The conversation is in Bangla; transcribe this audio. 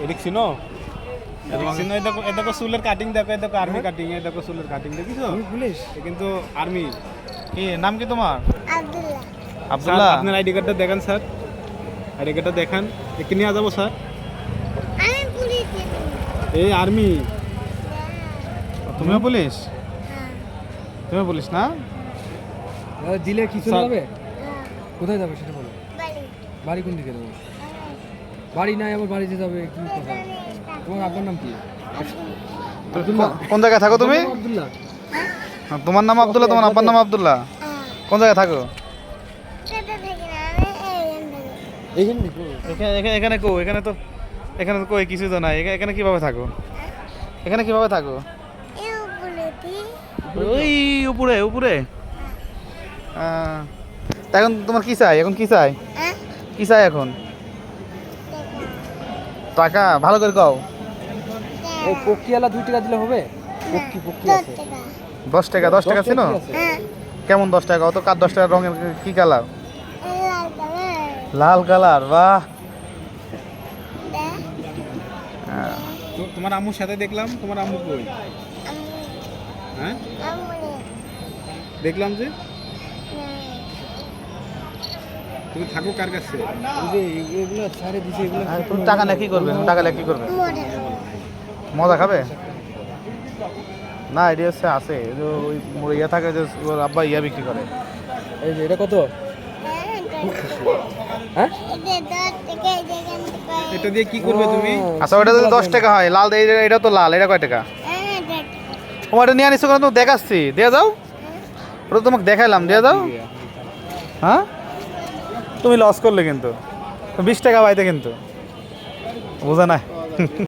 এদিক চিনো এদিক চিনো এই দেখো চুলের কাটিং দেখো এই দেখো আর্মি কাটিং এই দেখো চুলের কাটিং দেখিছো পুলিশ কিন্তু আর্মি কি নাম কি তোমার? আব্দুল্লাহ। আব্দুল্লাহ। আপনার আইডি কার্ডটা দেখান স্যার, আইডি কার্ডটা দেখান। একে নিয়ে যাবো স্যার। আমি পুলিশ। এই আর্মি। তুমিও পুলিশ? হ্যাঁ তুমিও পুলিশ না? দিলে কি চলে যাবে? কোথায় যাবে সেটা বলো। বাড়ি। বাড়ি কোন দিকে যাবে? বাড়ি নাই আবার বাড়িতে যাবে কি কথা? তোমার আপনার নাম কি? কোন জায়গায় থাকো তুমি? আব্দুল্লাহ। তোমার নাম আব্দুল্লাহ, তোমার আব্বার নাম আব্দুল্লাহ। কোন জায়গায় থাকো? সেটা থেকে না আমি এইখান থেকে। এইখানে এখানে কো এখানে তো কই কিছু তো নাই। এখানে কিভাবে থাকো? এখানে কিভাবে থাকো? এই উপরেতে। ওই উপরে উপরে। তা এখন তোমার কি চাই? এখন কি চাই? হ্যাঁ কি চাই এখন? টাকা ভালো করে কও। এই পক্কিওয়ালা 2 টাকা দিলে হবে? পক্কি আছে। 10 টাকা 10 টাকা ছিল? হ্যাঁ কেমন 10 টাকা? অত কার 10 টাকার রঙের কি কালার? লাল কালার। লাল কালার, বাহ। তোমার আম্মুর সাথে দেখলাম, তোমার আম্মু কই? হ্যাঁ দেখলাম যে তুমি থাকো কার কাছে? এই যে এগুলো ছাড়ে দিছে এগুলো আর তুমি টাকা নিয়ে কি করবে? তুমি টাকা নিয়ে কি করবে? মজা খাবে? না এটি হচ্ছে আছে এই যে ওই ইয়ে থাকে যে ওর আব্বা ইয়া বিক্রি করে। এই যে এটা কত? হ্যাঁ এটা দিয়ে কি করবে তুমি? আচ্ছা ওটা যদি 10 টাকা হয়, লাল এটা তো লাল, এটা কয় টাকা? তোমার এটা নিয়ে আনিস কেন? তুমি দেখাচ্ছি, দিয়ে যাও। ওটা তোমাকে দেখাইলাম, দিয়ে যাও। হ্যাঁ তুমি লস করলে কিন্তু 20 টাকা পাইতে কিন্তু বোঝা না।